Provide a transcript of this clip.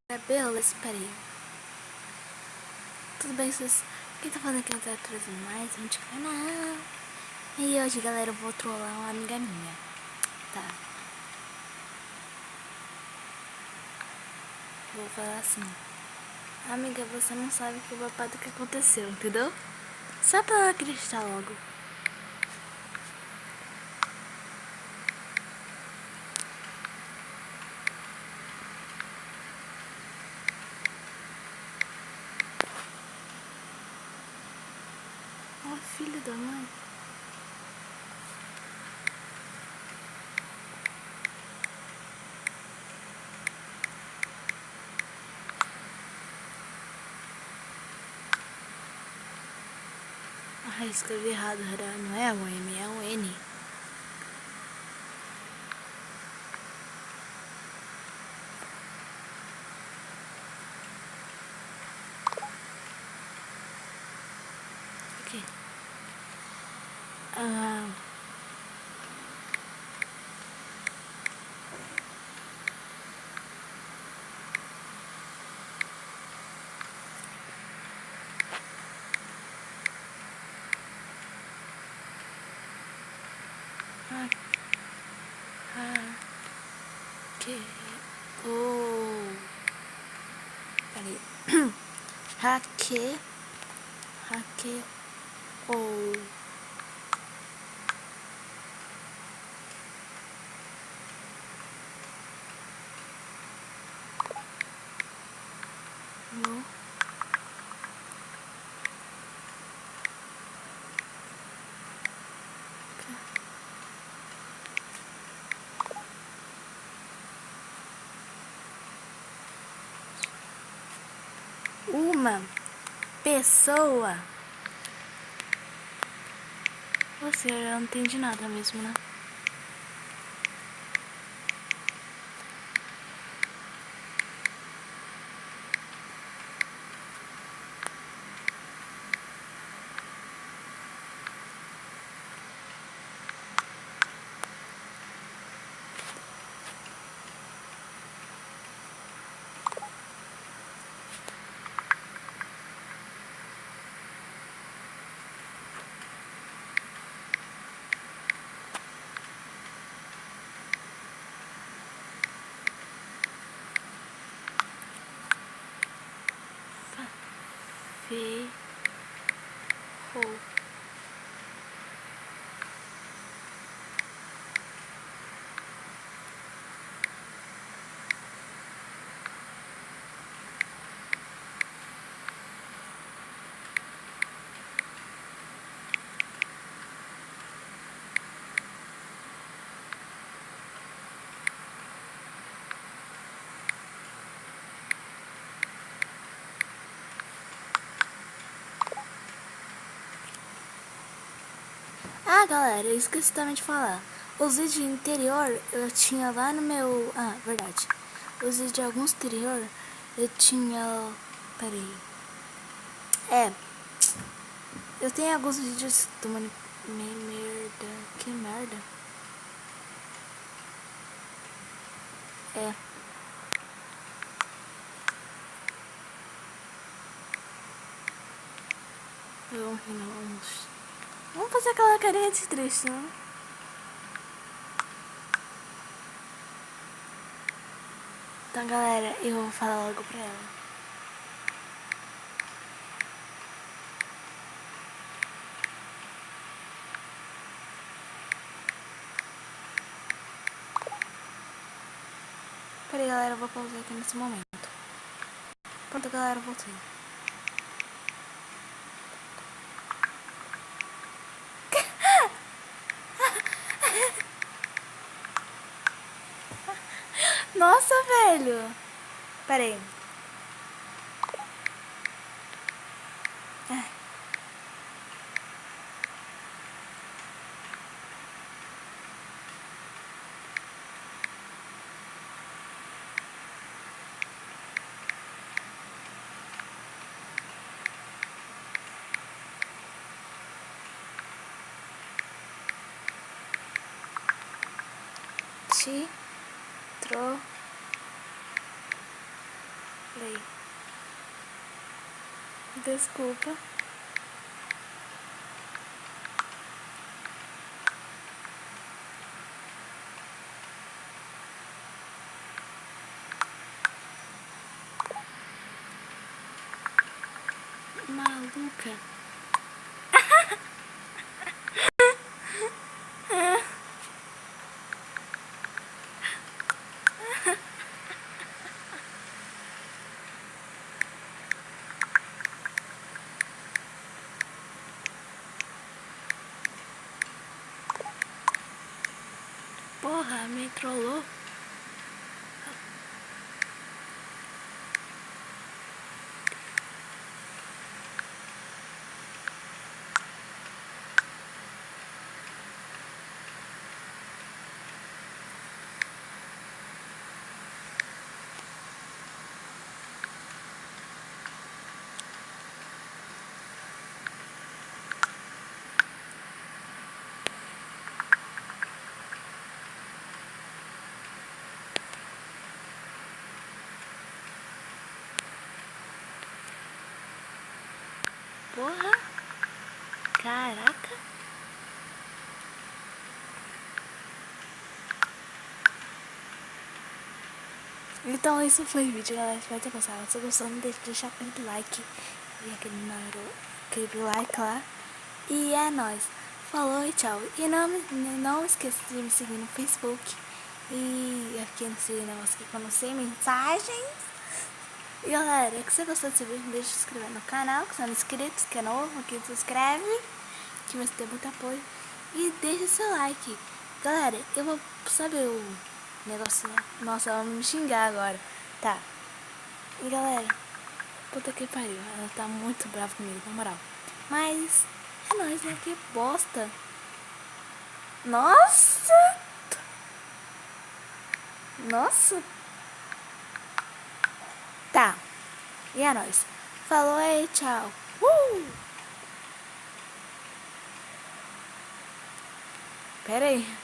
Beleza, peraí. Tudo bem, vocês? Quem tá falando aqui tá trazendo mais um de canal. E hoje, galera, eu vou trollar uma amiga minha. Tá. Vou falar assim: amiga, você não sabe que o babado que aconteceu, entendeu? Só pra ela acreditar logo. Ó, filho da mãe. Ah, escrevi errado, não é um M, é um N. Aqui. Ah... Que... Oh... Peraí. Hackeou. No... Uma pessoa. Você não entende nada mesmo, né? Ferrou. Ah, galera, eu esqueci também de falar. Os vídeos interior eu tinha lá no meu... Ah, verdade. Os vídeos de alguns exterior eu tinha... Peraí. Eu tenho alguns vídeos do merda. Que merda. Vamos fazer aquela carinha de triste, né? Então, galera, eu vou falar logo pra ela. Peraí, galera, eu vou pausar aqui nesse momento. Pronto, galera, voltei. Nossa, velho. Peraí. Trollei. Lei. Desculpa. Maluca. Porra, me trollou. Porra. Caraca. Então esse foi o vídeo, galera. Espero ter gostado. Se gostou, não deixe de deixar aquele like. E aquele like lá. E é nóis. Falou e tchau. E não esqueça de me seguir no Facebook. E aqui nesse negócio aqui que eu não sei, mensagens. E galera, se você gostou desse vídeo, não deixe de se inscrever no canal, que são inscritos, que é novo, aqui se inscreve, que vai ter muito apoio. E deixa seu like. Galera, eu vou saber o negocinho. Nossa, ela vai me xingar agora. Tá. E galera, puta que pariu. Ela tá muito brava comigo, na moral. Mas é nóis, né? Que bosta. Nossa! Nossa! Tá. E é nóis. Falou aí, tchau. Pera aí.